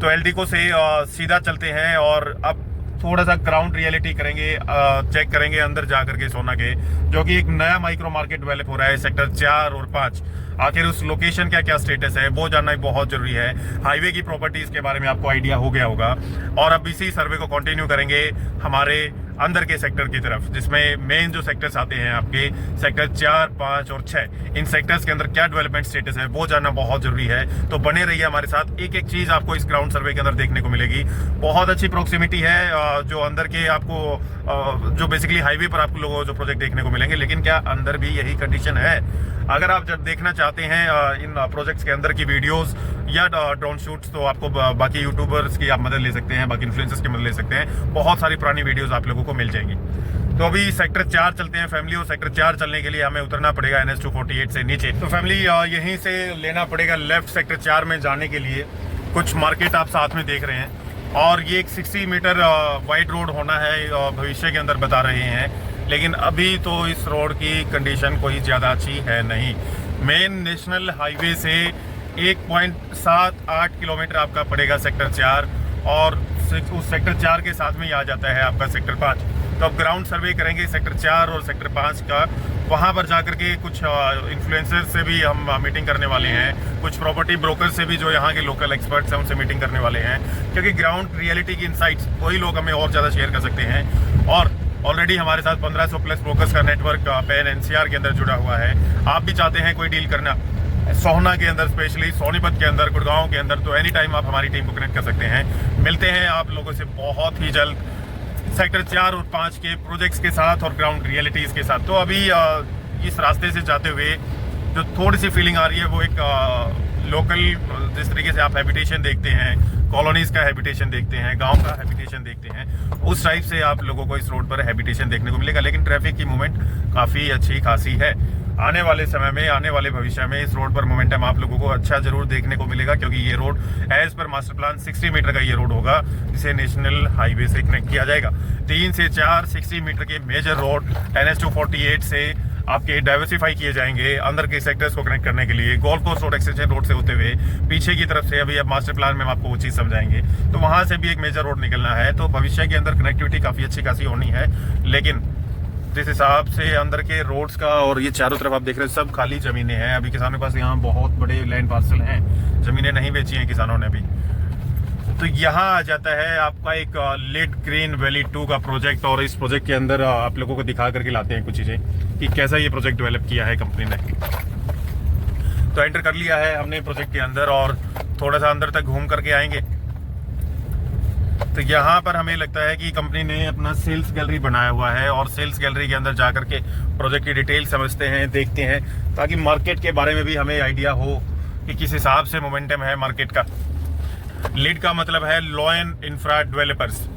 तो एल्डिको से सीधा चलते हैं और अब थोड़ा सा ग्राउंड रियलिटी करेंगे, चेक करेंगे अंदर जा करके सोना के, जो कि एक नया माइक्रो मार्केट डेवलप हो रहा है सेक्टर 4 और 5। आखिर उस लोकेशन का क्या स्टेटस है वो जानना बहुत जरूरी है। हाईवे की प्रॉपर्टीज के बारे में आपको आइडिया हो गया होगा। और अब इसी सर्वे को कंटिन्यू करेंगे हमारे अंदर के सेक्टर की तरफ, जिसमें मेन जो सेक्टर्स आते हैं आपके सेक्टर 4, 5 और 6। इन सेक्टर्स के अंदर क्या डेवलपमेंट स्टेटस है वो जानना बहुत जरूरी है। तो बने रहिए हमारे साथ, एक एक चीज आपको इस ग्राउंड सर्वे के अंदर देखने को मिलेगी। बहुत अच्छी प्रोक्सिमिटी है जो अंदर के आपको जो बेसिकली हाईवे पर आप लोगों को जो प्रोजेक्ट देखने को मिलेंगे। लेकिन क्या अंदर भी यही कंडीशन है? अगर आप जब देखना चाहते हैं इन प्रोजेक्ट्स के अंदर की वीडियोस या ड्रोन शूट्स, तो आपको बाकी यूट्यूबर्स की आप मदद ले सकते हैं, बाकी इन्फ्लुएंसर्स की मदद ले सकते हैं। बहुत सारी पुरानी वीडियोस आप लोगों को मिल जाएंगी। तो अभी सेक्टर 4 चलते हैं फैमिली, और सेक्टर 4 चलने के लिए हमें उतरना पड़ेगा NH 248 से नीचे। तो फैमिली यहीं से लेना पड़ेगा लेफ्ट सेक्टर 4 में जाने के लिए। कुछ मार्केट आप साथ में देख रहे हैं, और ये एक 60 मीटर वाइड रोड होना है भविष्य के अंदर बता रहे हैं। लेकिन अभी तो इस रोड की कंडीशन कोई ज़्यादा अच्छी है नहीं। मेन नेशनल हाईवे से 1.78 किलोमीटर आपका पड़ेगा सेक्टर 4, और उस सेक्टर 4 के साथ में ही आ जाता है आपका सेक्टर 5। तो अब ग्राउंड सर्वे करेंगे सेक्टर 4 और सेक्टर 5 का। वहाँ पर जाकर के कुछ इन्फ्लुएंसर से भी हम मीटिंग करने वाले हैं, कुछ प्रॉपर्टी ब्रोकर से भी जो यहाँ के लोकल एक्सपर्ट्स हैं उनसे मीटिंग करने वाले हैं, क्योंकि ग्राउंड रियलिटी की इनसाइट्स वही लोग हमें और ज़्यादा शेयर कर सकते हैं। और ऑलरेडी हमारे साथ 1500 प्लस ब्रोकर्स का नेटवर्क पैन NCR के अंदर जुड़ा हुआ है। आप भी चाहते हैं कोई डील करना सोहना के अंदर, स्पेशली सोनीपत के अंदर, गुड़गांव के अंदर, तो एनी टाइम आप हमारी टीम को कनेक्ट कर सकते हैं। मिलते हैं आप लोगों से बहुत ही जल्द सेक्टर 4 और 5 के प्रोजेक्ट्स के साथ और ग्राउंड रियलिटीज़ के साथ। तो अभी इस रास्ते से जाते हुए जो थोड़ी सी फीलिंग आ रही है वो एक लोकल, जिस तरीके से आप हैबिटेशन देखते हैं, कॉलोनीज का हैबिटेशन देखते हैं, गांव का हैबिटेशन देखते हैं, उस टाइप से आप लोगों को इस रोड पर हैबिटेशन देखने को मिलेगा। लेकिन ट्रैफिक की मूवमेंट काफ़ी अच्छी खासी है। आने वाले समय में, आने वाले भविष्य में इस रोड पर मोमेंटम आप लोगों को अच्छा जरूर देखने को मिलेगा, क्योंकि ये रोड एज पर मास्टर प्लान 60 मीटर का ये रोड होगा, जिसे नेशनल हाईवे से कनेक्ट किया जाएगा। 3 से 4 60 मीटर के मेजर रोड NH 248 से आपके डाइवर्सिफाई किए जाएंगे अंदर के सेक्टर्स को कनेक्ट करने के लिए। Golf course road, extension road से होते हुए पीछे की तरफ से, अभी अब मास्टर प्लान में हम आपको वो चीज़ समझाएंगे, तो वहाँ से भी एक मेजर रोड निकलना है। तो भविष्य के अंदर कनेक्टिविटी काफ़ी अच्छी खासी होनी है। लेकिन जिस हिसाब से अंदर के रोड्स का, और ये चारों तरफ आप देख रहे हैं सब खाली ज़मीनें हैं। अभी किसानों के पास यहाँ बहुत बड़े लैंड पार्सल हैं, ज़मीनें नहीं बेची हैं किसानों ने भी। तो यहाँ आ जाता है आपका एक लेड ग्रीन वैली 2 का प्रोजेक्ट, और इस प्रोजेक्ट के अंदर आप लोगों को दिखा करके लाते हैं कुछ चीज़ें कि कैसा ये प्रोजेक्ट डेवलप किया है कंपनी ने। तो एंटर कर लिया है हमने प्रोजेक्ट के अंदर, और थोड़ा सा अंदर तक घूम करके आएंगे। तो यहाँ पर हमें लगता है कि कंपनी ने अपना सेल्स गैलरी बनाया हुआ है, और सेल्स गैलरी के अंदर जा करके प्रोजेक्ट की डिटेल समझते हैं, देखते हैं, ताकि मार्केट के बारे में भी हमें आइडिया हो कि किस हिसाब से मोमेंटम है मार्केट का। लीड का मतलब है लॉयन इंफ्रा डेवलपर्स।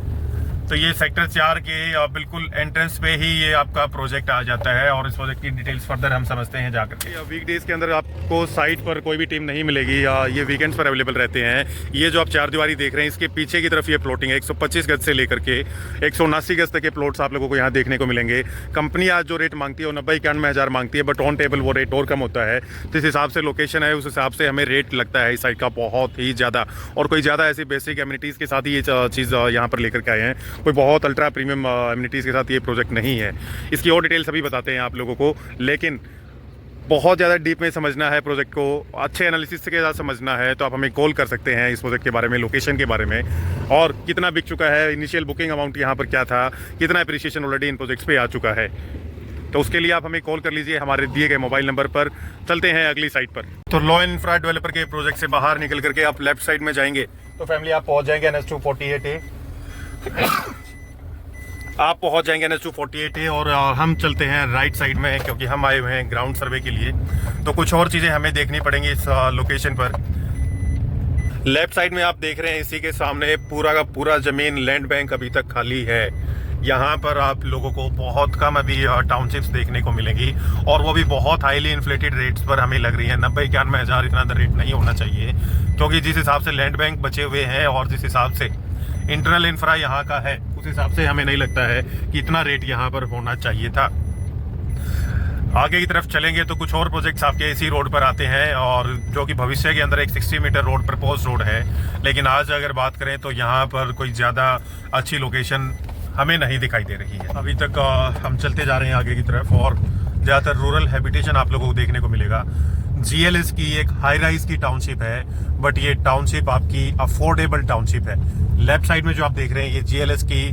तो ये सेक्टर 4 के बिल्कुल एंट्रेंस पे ही ये आपका प्रोजेक्ट आ जाता है, और इस प्रोजेक्ट की डिटेल्स फर्दर हम समझते हैं जाकर के। वीकडेज के अंदर आपको साइट पर कोई भी टीम नहीं मिलेगी, ये वीकेंड्स पर अवेलेबल रहते हैं। ये जो आप 4 दीवारी देख रहे हैं, इसके पीछे की तरफ ये प्लॉटिंग है। 125 गज से लेकर के 179 गज तक के प्लॉट्स आप लोगों को यहाँ देखने को मिलेंगे। कंपनी आज जो रेट मांगती है वो 90-91 हज़ार मांगती है, बट ऑन टेबल वो रेट और कम होता है। जिस हिसाब से लोकेशन है उस हिसाब से हमें रेट लगता है इस साइट का बहुत ही ज़्यादा, और कोई ज़्यादा ऐसी बेसिक एमिनिटीज़ के साथ ही ये चीज़ यहाँ पर लेकर के आए हैं। कोई बहुत अल्ट्रा प्रीमियम एमिनिटीज़ के साथ ये प्रोजेक्ट नहीं है। इसकी और डिटेल्स अभी बताते हैं आप लोगों को, लेकिन बहुत ज़्यादा डीप में समझना है प्रोजेक्ट को, अच्छे एनालिसिस के साथ समझना है, तो आप हमें कॉल कर सकते हैं इस प्रोजेक्ट के बारे में, लोकेशन के बारे में, और कितना बिक चुका है, इनिशियल बुकिंग अमाउंट यहाँ पर क्या था, कितना एप्रिसिएशन ऑलरेडी इन प्रोजेक्ट्स पे आ चुका है। तो उसके लिए आप हमें कॉल कर लीजिए हमारे दिए गए मोबाइल नंबर पर। चलते हैं अगली साइट पर। तो लॉयन इंफ्रा डेवलपर के प्रोजेक्ट से बाहर निकल करके आप लेफ्ट साइड में जाएंगे तो फैमिली आप पहुँच जाएंगे NH 248A। आप पहुंच जाएंगे NH 248A, और हम चलते हैं राइट साइड में, क्योंकि हम आए हुए हैं ग्राउंड सर्वे के लिए। तो कुछ और चीज़ें हमें देखनी पड़ेंगी इस लोकेशन पर। लेफ्ट साइड में आप देख रहे हैं इसी के सामने पूरा का पूरा ज़मीन लैंड बैंक अभी तक खाली है। यहाँ पर आप लोगों को बहुत कम अभी टाउनशिप्स देखने को मिलेंगी, और वो भी बहुत हाईली इन्फ्लेटेड रेट्स पर हमें लग रही है। 90-91 हज़ार इतना रेट नहीं होना चाहिए, क्योंकि जिस हिसाब से लैंड बैंक बचे हुए हैं और जिस हिसाब से इंटरनल इंफ्रा यहाँ का है, उस हिसाब से हमें नहीं लगता है कि इतना रेट यहाँ पर होना चाहिए था। आगे की तरफ चलेंगे तो कुछ और प्रोजेक्ट्स आपके इसी रोड पर आते हैं, और जो कि भविष्य के अंदर एक 60 मीटर रोड प्रपोज रोड है। लेकिन आज अगर बात करें तो यहाँ पर कोई ज़्यादा अच्छी लोकेशन हमें नहीं दिखाई दे रही है। अभी तक हम चलते जा रहे हैं आगे की तरफ, और ज़्यादातर रूरल हैबिटेशन आप लोगों को देखने को मिलेगा। GLS की एक हाई राइज की टाउनशिप है, बट ये टाउनशिप आपकी अफोर्डेबल टाउनशिप है। लेफ्ट साइड में जो आप देख रहे हैं ये GLS की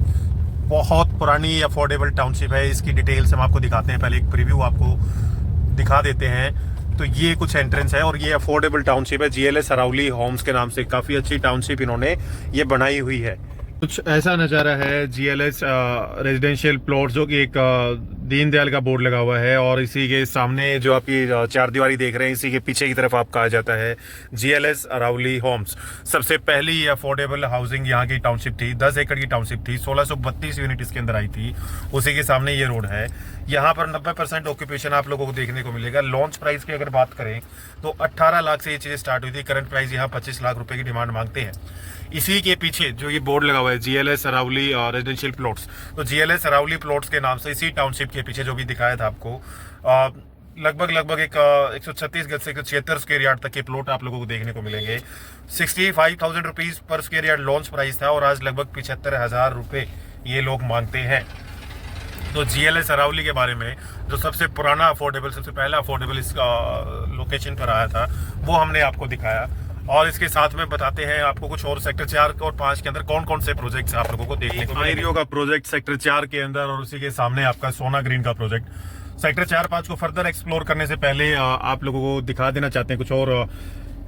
बहुत पुरानी अफोर्डेबल टाउनशिप है। इसकी डिटेल्स हम आपको दिखाते हैं, पहले एक प्रीव्यू आपको दिखा देते हैं। तो ये कुछ एंट्रेंस है और ये अफोर्डेबल टाउनशिप है। GLS अरावली होम्स के नाम से काफ़ी अच्छी टाउनशिप इन्होंने ये बनाई हुई है। कुछ ऐसा नज़ारा है GLS रेजिडेंशियल प्लॉट, जो कि एक दीनदयाल का बोर्ड लगा हुआ है, और इसी के सामने जो आपकी चार दीवारी देख रहे हैं इसी के पीछे की तरफ आपका आ जाता है GLS अरावली होम्स। सबसे पहली अफोर्डेबल हाउसिंग यहाँ की टाउनशिप थी, 10 एकड़ की टाउनशिप थी, 1632 यूनिट इसके अंदर आई थी। उसी के सामने ये रोड है। यहाँ पर 90% ऑक्यूपेशन आप लोगों को देखने को मिलेगा। लॉन्च प्राइस की अगर बात करें तो 18 लाख से ये चीज़ स्टार्ट हुई थी। करंट प्राइस यहाँ 25 लाख रुपए की डिमांड मांगते हैं। इसी के पीछे जो ये बोर्ड लगा हुआ है GLS अरावली रेजिडेंशियल प्लॉट्स, तो GLS अरावली प्लॉट्स के नाम से इसी टाउनशिप के पीछे जो भी दिखाया था आपको, लगभग एक 136 गज से 176 स्क्वायर यार्ड तक के प्लॉट आप लोगों को देखने को मिलेंगे। 65,000 रुपीज़ पर स्क्वायर यार्ड लॉन्च प्राइस था, और आज लगभग 75,000 रुपये ये लोग मांगते हैं। तो GLS अरावली के बारे में जो सबसे पुराना अफोर्डेबल, सबसे पहला अफोर्डेबल इस लोकेशन पर आया था, वो हमने आपको दिखाया। और इसके साथ में बताते हैं आपको कुछ और सेक्टर 4 और 5 के अंदर कौन कौन से प्रोजेक्ट्स आप लोगों को देखने को मिलेंगे। एरियो का प्रोजेक्ट सेक्टर 4 के अंदर, और उसी के सामने आपका सोना ग्रीन का प्रोजेक्ट। सेक्टर 4-5 को फर्दर एक्सप्लोर करने से पहले आप लोगों को दिखा देना चाहते हैं कुछ और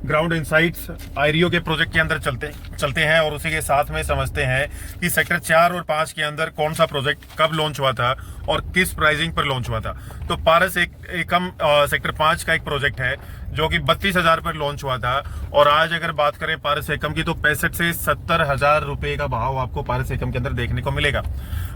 ग्राउंड इनसाइट्स आईरियो के प्रोजेक्ट के अंदर चलते हैं, और उसी के साथ में समझते हैं कि सेक्टर 4 और 5 के अंदर कौन सा प्रोजेक्ट कब लॉन्च हुआ था और किस प्राइसिंग पर लॉन्च हुआ था। तो पारस एकम सेक्टर 5 का एक प्रोजेक्ट है जो कि 32,000 पर लॉन्च हुआ था, और आज अगर बात करें पारस एकम की तो 65 से 70,000 रुपए का भाव आपको पारस एकम के अंदर देखने को मिलेगा।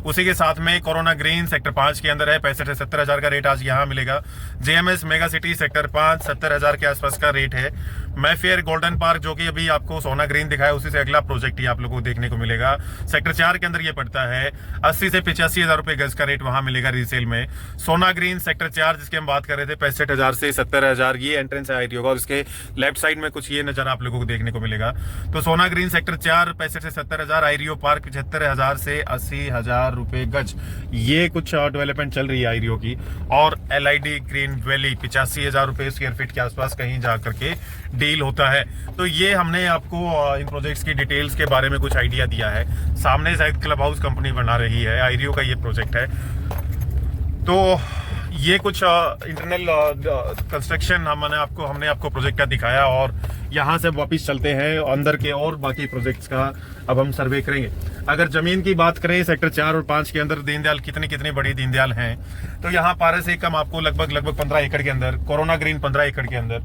उसी के साथ में कोरोना ग्रीन सेक्टर 5 के अंदर है, 65 से 70,000 का रेट आज यहाँ मिलेगा। JMS मेगा सिटी सेक्टर 5 70,000 के आसपास का रेट है। मैफेयर गोल्डन पार्क जो कि अभी आपको सोना ग्रीन दिखाया, उसी से अगला प्रोजेक्ट ही आप लोगों को देखने को मिलेगा। सेक्टर 4 के अंदर ये पड़ता है 80 से 85,000 रुपए गज का रेट वहां मिलेगा रीसेल में। सोना ग्रीन सेक्टर 4 जिसकी हम बात कर रहे थे 65,000 से 70,000 ये एंट्रेंस है आईटी होगा, और इसके लेफ्ट साइड में कुछ ये नजर आप लोगों को देखने को मिलेगा। तो सोना ग्रीन सेक्टर 4 65 से 70,000, आईरियो पार्क 75,000 से 80,000 रुपए गज, ये कुछ डेवलपमेंट चल रही है आईरियो की। और LID ग्रीन वैली 85,000 रुपए स्क्वायर फीट के आसपास कहीं जा करके डील होता है। तो ये हमने आपको इन प्रोजेक्ट्स की डिटेल्स के बारे में कुछ आइडिया दिया है। सामने शायद क्लब हाउस कंपनी बना रही है, आईरियो का ये प्रोजेक्ट है। तो ये कुछ इंटरनल कंस्ट्रक्शन हमने आपको प्रोजेक्ट का दिखाया, और यहाँ से वापस चलते हैं अंदर के और बाकी प्रोजेक्ट्स का अब हम सर्वे करेंगे। अगर जमीन की बात करें सेक्टर 4 और 5 के अंदर दीनदयाल कितनी बड़ी दीनदयाल हैं, तो यहाँ पारस एकम आपको लगभग 15 एकड़ के अंदर, कोरोना ग्रीन 15 एकड़ के अंदर,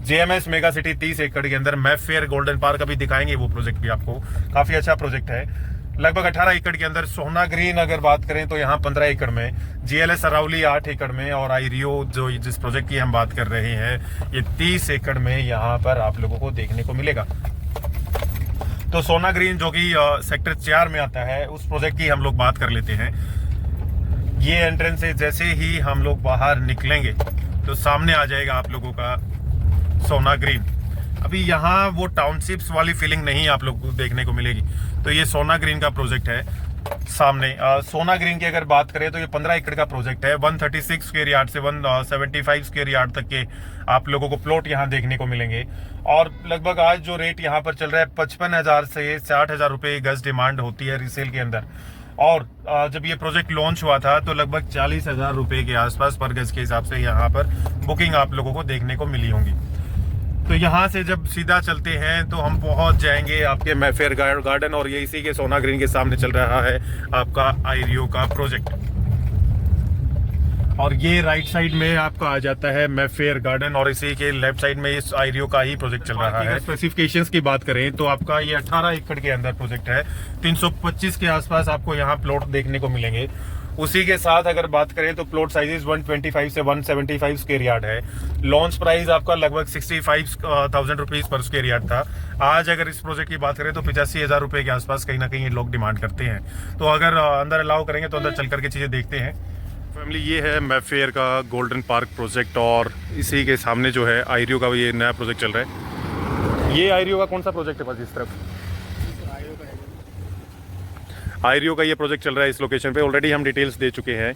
JMS मेगा सिटी 30 एकड़ के अंदर, मैफेयर गोल्डन पार्क अभी दिखाएंगे वो प्रोजेक्ट भी आपको, काफी अच्छा प्रोजेक्ट है। लगभग 18 एकड़ के अंदर सोना ग्रीन अगर बात करें तो यहाँ 15 एकड़ में, GLS अरावली 8 एकड़ में, और आईरियो जो जिस प्रोजेक्ट की हम बात कर रहे हैं ये 30 एकड़ में यहाँ पर आप लोगों को देखने को मिलेगा। तो सोना ग्रीन जो कि सेक्टर 4 में आता है उस प्रोजेक्ट की हम लोग बात कर लेते हैं। ये एंट्रेंस से जैसे ही हम लोग बाहर निकलेंगे तो सामने आ जाएगा आप लोगों का सोना ग्रीन। अभी यहाँ वो टाउनशिप्स वाली फीलिंग नहीं आप लोग को देखने को मिलेगी। तो ये सोना ग्रीन का प्रोजेक्ट है सामने। सोना ग्रीन की अगर बात करें तो ये 15 एकड़ का प्रोजेक्ट है। 136 स्क्वायर यार्ड से 175 स्क्वायर यार्ड तक के आप लोगों को प्लॉट यहाँ देखने को मिलेंगे, और लगभग आज जो रेट यहाँ पर चल रहा है 55,000 से 60,000 रुपये गज डिमांड होती है रीसेल के अंदर। और जब ये प्रोजेक्ट लॉन्च हुआ था तो लगभग 40,000 रुपये के आसपास पर गज के हिसाब से यहाँ पर बुकिंग आप लोगों को देखने को मिली होंगी। तो यहाँ से जब सीधा चलते हैं तो हम पहुँच जाएंगे आपके मैफेयर गार्डन, और ये इसी के सोना ग्रीन के सामने चल रहा है आपका आईरियो का प्रोजेक्ट। और ये राइट साइड में आपका आ जाता है मैफेयर गार्डन, और इसी के लेफ्ट साइड में इस आईरियो का ही प्रोजेक्ट चल रहा है। स्पेसिफिकेशंस की बात करें तो आपका ये 18 एकड़ के अंदर प्रोजेक्ट है। 325 के आसपास आपको यहाँ प्लॉट देखने को मिलेंगे। उसी के साथ अगर बात करें तो प्लॉट साइजेस 125 से 175 स्क्वायर यार्ड है। लॉन्च प्राइस आपका लगभग 65,000 रुपीज पर स्क्वायर यार्ड था। आज अगर इस प्रोजेक्ट की बात करें तो 85,000 रुपए के आसपास कहीं ना कहीं ये लोग डिमांड करते हैं। तो अगर अंदर अलाउ करेंगे तो अंदर चल करके चीजें देखते हैं। फैमिली ये है मैफेयर का गोल्डन पार्क प्रोजेक्ट और इसी के सामने जो है आईरियो का ये नया प्रोजेक्ट चल रहा है। ये आईरियो का कौन सा प्रोजेक्ट है? बस इस तरफ आईरियो का ये प्रोजेक्ट चल रहा है इस लोकेशन पे। ऑलरेडी हम डिटेल्स दे चुके हैं।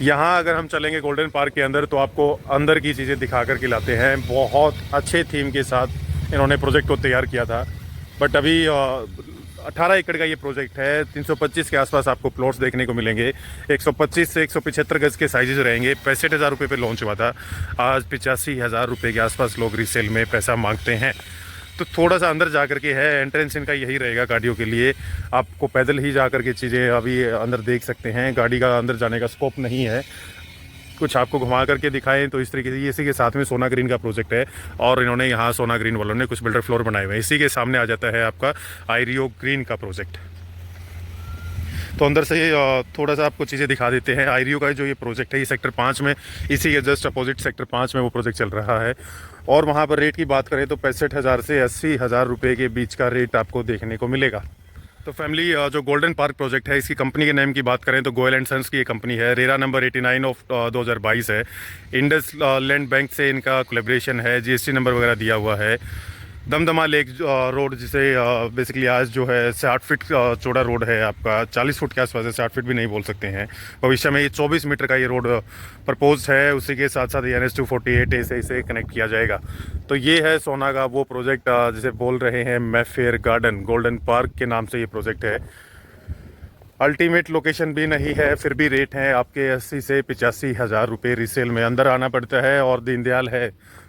यहाँ अगर हम चलेंगे गोल्डन पार्क के अंदर तो आपको अंदर की चीज़ें दिखा कर के लाते हैं। बहुत अच्छे थीम के साथ इन्होंने प्रोजेक्ट को तैयार किया था। बट अभी 18 एकड़ का ये प्रोजेक्ट है। 325 के आसपास आपको प्लॉट्स देखने को मिलेंगे। 125 से 175 गज के साइजेज रहेंगे। 65,000 रुपये पे लॉन्च हुआ था। आज 85,000 रुपये के आसपास लोग रीसेल में पैसा मांगते हैं। तो थोड़ा सा अंदर जा कर के है। एंट्रेंस इनका यही रहेगा गाड़ियों के लिए। आपको पैदल ही जा कर के चीज़ें अभी अंदर देख सकते हैं। गाड़ी का अंदर जाने का स्कोप नहीं है। कुछ आपको घुमा करके दिखाएं तो इस तरीके से इसी के साथ में सोना ग्रीन का प्रोजेक्ट है और इन्होंने यहाँ सोना ग्रीन वालों ने कुछ बिल्डर फ्लोर बनाए हुए हैं। इसी के सामने आ जाता है आपका आईरियो ग्रीन का प्रोजेक्ट। तो अंदर से थोड़ा सा आपको चीज़ें दिखा देते हैं। आईरियो का जो ये प्रोजेक्ट है ये सेक्टर 5 में, इसी के जस्ट अपोजिट सेक्टर 5 में वो प्रोजेक्ट चल रहा है। और वहाँ पर रेट की बात करें तो 65,000 से 80,000 रुपये के बीच का रेट आपको देखने को मिलेगा। तो फैमिली जो गोल्डन पार्क प्रोजेक्ट है इसकी कंपनी के नेम की बात करें तो गोयल एंड सन्स की ये कंपनी है। रेरा नंबर 89 ऑफ 2022 है। इंडस लैंड बैंक से इनका कोलैबोरेशन है। जीएसटी नंबर वगैरह दिया हुआ है। दमदमा लेक रोड जिसे बेसिकली आज जो है 60 फीट चौड़ा रोड है आपका, 40 फुट के आसपास है, 60 फीट भी नहीं बोल सकते हैं। भविष्य में ये 24 मीटर का ये रोड प्रपोज है। उसी के साथ साथ NH 248 से इसे कनेक्ट किया जाएगा। तो ये है सोना का वो प्रोजेक्ट जिसे बोल रहे हैं मैफेयर गार्डन। गोल्डन पार्क के नाम से ये प्रोजेक्ट है। अल्टीमेट लोकेशन भी नहीं है, फिर भी रेट हैं आपके 80 से 85,000 रुपये रीसेल में। अंदर आना पड़ता है और दीनदयाल है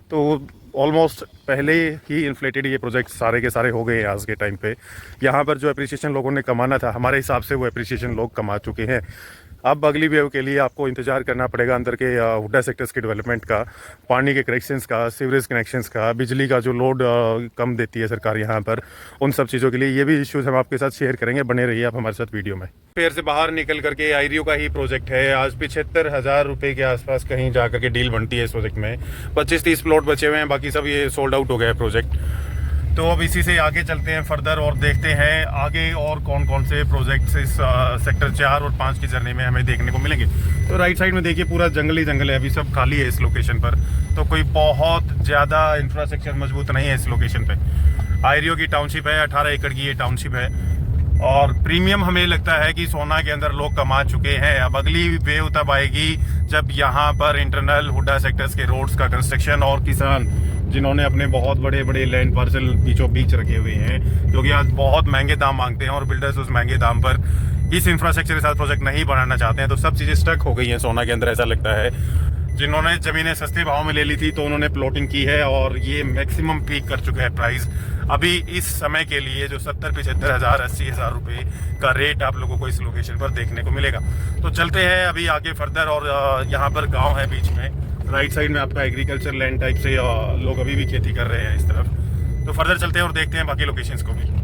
तो ऑलमोस्ट पहले ही इन्फ्लेटेड ये प्रोजेक्ट सारे के सारे हो गए हैं आज के टाइम पे। यहाँ पर जो एप्रिसिएशन लोगों ने कमाना था हमारे हिसाब से वो एप्रिसिएशन लोग कमा चुके हैं। अब अगली वेव के लिए आपको इंतजार करना पड़ेगा अंदर के हुड्डा सेक्टर्स के डेवलपमेंट का, पानी के कनेक्शंस का, सीवरेज कनेक्शंस का, बिजली का जो लोड कम देती है सरकार यहाँ पर, उन सब चीज़ों के लिए ये भी इश्यूज़ हम आपके साथ शेयर करेंगे। बने रहिए आप हमारे साथ वीडियो में। फेयर से बाहर निकल करके आईरियो का ही प्रोजेक्ट है। आज 75,000 रुपये के आसपास कहीं जा करके डील बनती है इस प्रोजेक्ट में। 25-30 प्लॉट बचे हुए हैं, बाकी सब ये सोल्ड आउट हो गया है प्रोजेक्ट। तो अब इसी से आगे चलते हैं फर्दर और देखते हैं आगे और कौन कौन से प्रोजेक्ट्स इस सेक्टर 4 और 5 की जर्नी में हमें देखने को मिलेंगे। तो राइट साइड में देखिए पूरा जंगल ही जंगल है। अभी सब खाली है इस लोकेशन पर। तो कोई बहुत ज़्यादा इंफ्रास्ट्रक्चर मजबूत नहीं है इस लोकेशन पे। आईरियो की टाउनशिप है, 18 एकड़ की ये टाउनशिप है और प्रीमियम हमें लगता है कि सोना के अंदर लोग कमा चुके हैं। अब अगली वेव तब आएगी जब यहाँ पर इंटरनल हुड्डा सेक्टर्स के रोड्स का कंस्ट्रक्शन और किसान जिन्होंने अपने बहुत बड़े बड़े लैंड पार्सल बीचों बीच रखे हुए हैं, क्योंकि आज बहुत महंगे दाम मांगते हैं और बिल्डर्स उस महंगे दाम पर इस इंफ्रास्ट्रक्चर के साथ प्रोजेक्ट नहीं बनाना चाहते हैं। तो सब चीज़ें स्टक हो गई हैं सोना के अंदर, ऐसा लगता है। जिन्होंने ज़मीनें सस्ते भाव में ले ली थी तो उन्होंने प्लॉटिंग की है और ये मैक्सिमम पीक कर चुका है प्राइस। अभी इस समय के लिए जो 70-75,000 80,000 रुपये का रेट आप लोगों को इस लोकेशन पर देखने को मिलेगा। तो चलते हैं अभी आगे फर्दर। और यहाँ पर गांव है बीच में, राइट साइड में आपका एग्रीकल्चर लैंड टाइप से लोग अभी भी खेती कर रहे हैं इस तरफ। तो फर्दर चलते हैं और देखते हैं बाकी लोकेशंस को भी।